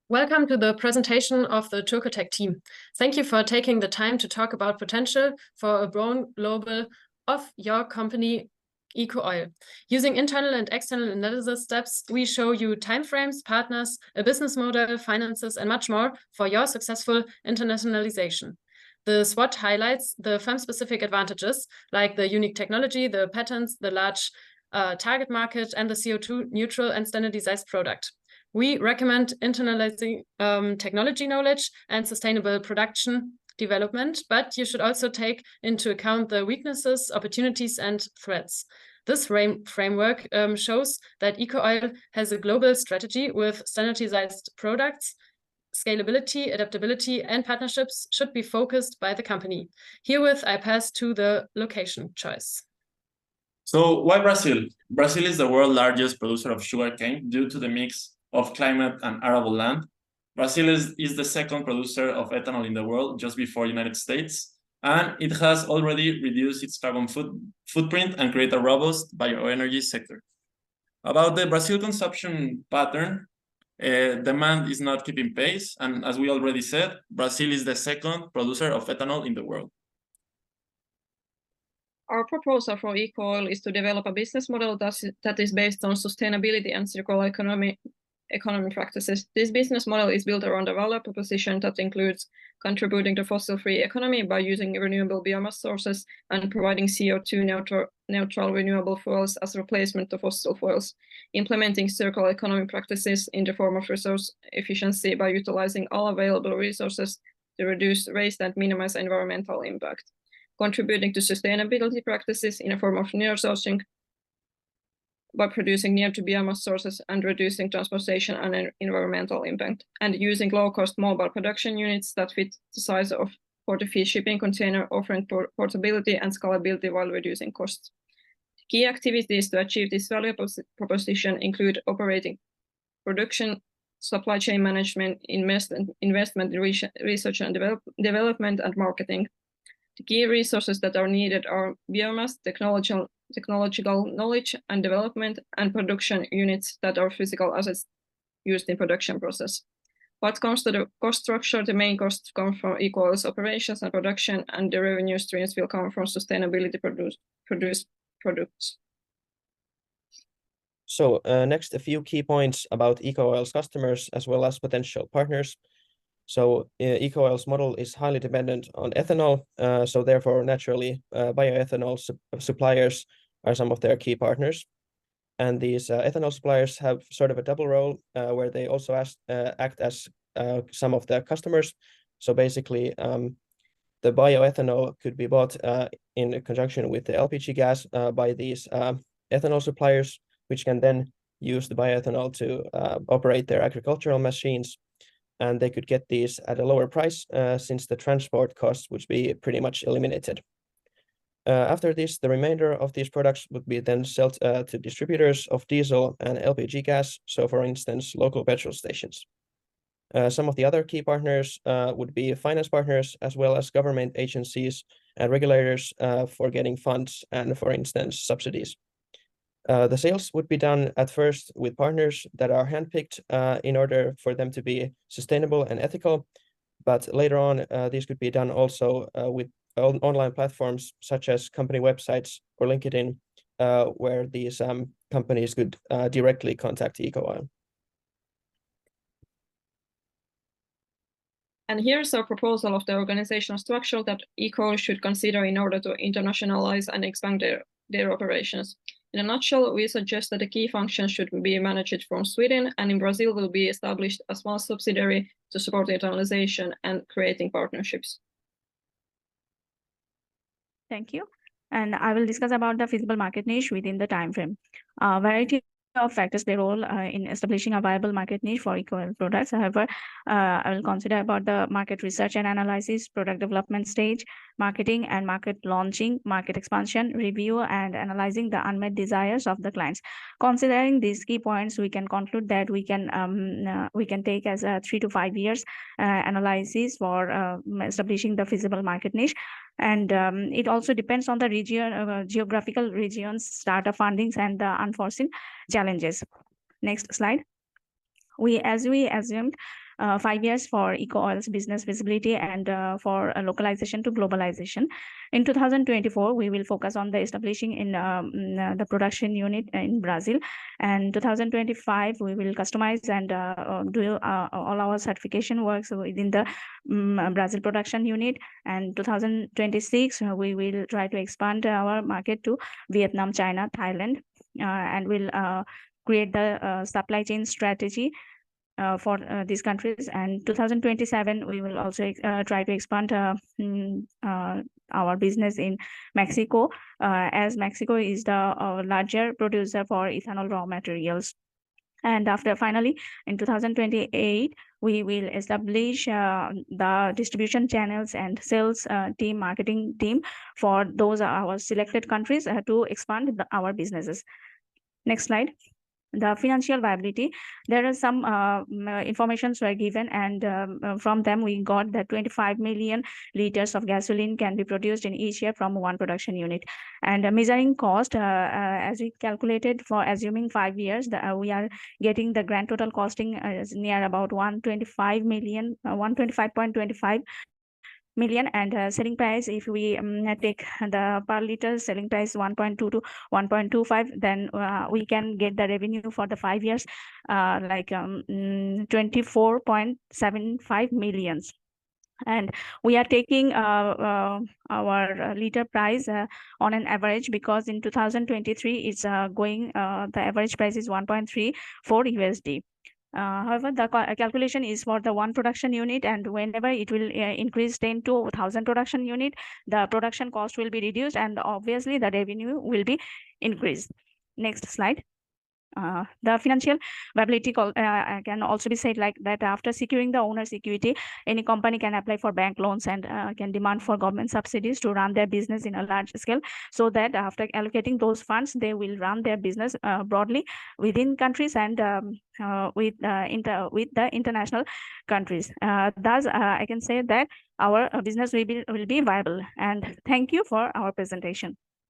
Welcome to the presentation of the TurkuTec team. Thank you for taking the time to talk about potential for a broad global of your company, EcoOil. Using internal and external analysis steps, we show you timeframes, partners, a business model, finances, and much more for your successful internationalization. The SWOT highlights the firm-specific advantages, like the unique technology, the patents, the large target market, and the CO2 neutral and standardized product. We recommend internalizing technology knowledge and sustainable production development, but you should also take into account the weaknesses, opportunities, and threats. This framework shows that EcoOil has a global strategy with standardized products. Scalability, adaptability, and partnerships should be focused by the company. Herewith, I pass to the location choice. So why Brazil? Brazil is the world's largest producer of sugarcane due to the mix of climate and arable land. Brazil is the second producer of ethanol in the world, just before United States, and it has already reduced its carbon footprint and created a robust bioenergy sector. About the Brazil consumption pattern, demand is not keeping pace, and as we already said, Brazil is the second producer of ethanol in the world. Our proposal for EcoOil is to develop a business model that is based on sustainability and circular economy practices. This business model is built around a value proposition that includes contributing to fossil-free economy by using renewable biomass sources and providing CO2 neutral renewable fuels as a replacement to fossil fuels, implementing circular economy practices in the form of resource efficiency by utilizing all available resources to reduce waste and minimize environmental impact, contributing to sustainability practices in a form of near-sourcing by producing near to biomass sources and reducing transportation and environmental impact, and using low-cost mobile production units that fit the size of 40-feet shipping container, offering portability and scalability while reducing costs. Key activities to achieve this value proposition include operating production, supply chain management, investment in research and development, and marketing. The key resources that are needed are biomass, technological knowledge and development, and production units that are physical assets used in production process. What comes to the cost structure, the main costs come from EcoOil's operations and production, and the revenue streams will come from sustainability produced products. So next, a few key points about EcoOil's customers as well as potential partners. So EcoOil's model is highly dependent on ethanol, so therefore naturally bioethanol suppliers are some of their key partners. And these ethanol suppliers have sort of a double role where they also act as some of their customers. So basically the bioethanol could be bought in conjunction with the LPG gas by these ethanol suppliers, which can then use the bioethanol to operate their agricultural machines. And they could get these at a lower price since the transport costs would be pretty much eliminated. After this, the remainder of these products would be then sold to distributors of diesel and LPG gas, so for instance, local petrol stations. Some of the other key partners would be finance partners, as well as government agencies and regulators for getting funds and, for instance, subsidies. The sales would be done at first with partners that are handpicked in order for them to be sustainable and ethical, but later on these could be done also with online platforms such as company websites or LinkedIn, where these companies could directly contact EcoOil. And here's a proposal of the organizational structure that EcoOil should consider in order to internationalize and expand their operations. In a nutshell, we suggest that the key functions should be managed from Sweden, and in Brazil will be established as one subsidiary to support internalization and creating partnerships. Thank you. And I will discuss about the feasible market niche within the time frame. Variety of factors play a role in establishing a viable market niche for EcoOil products. However, I will consider about the market research and analysis, product development stage, marketing and market launching, market expansion, review, and analyzing the unmet desires of the clients. Considering these key points, we can conclude that we can take as a 3 to 5 years analysis for establishing the feasible market niche. And it also depends on the region, geographical regions, startup fundings, and the unforeseen challenges. Next slide. As we assumed, 5 years for EcoOil's business visibility and for localization to globalization. In 2024, we will focus on the establishing in the production unit in Brazil, and 2025 we will customize and do all our certification works within the Brazil production unit, and 2026 we will try to expand our market to Vietnam, China, Thailand, and we'll create the supply chain strategy for these countries. And 2027 we will also try to expand our business in Mexico, as Mexico is the larger producer for ethanol raw materials. And finally, in 2028, we will establish the distribution channels and sales team, marketing team for those our selected countries to expand our businesses. Next slide. The financial viability. There are some informations were given, and from them we got that 25 million liters of gasoline can be produced in each year from one production unit. And measuring cost, as we calculated for assuming 5 years, we are getting the grand total costing is near about 125 million, 125.25 million, and selling price, if we take the per liter selling price 1.2 to 1.25, then we can get the revenue for the 5 years like 24.75 millions. And we are taking our liter price on an average, because in 2023 it's going the average price is 1.34 USD. However, the calculation is for the one production unit, and whenever it will increase 10 to 1,000 production unit, the production cost will be reduced, and obviously the revenue will be increased. Next slide. The financial viability can also be said like that. After securing the owner's equity, any company can apply for bank loans and can demand for government subsidies to run their business in a large scale, so that after allocating those funds, they will run their business broadly within countries and with the international countries. Thus, I can say that our business will be viable. And thank you for our presentation.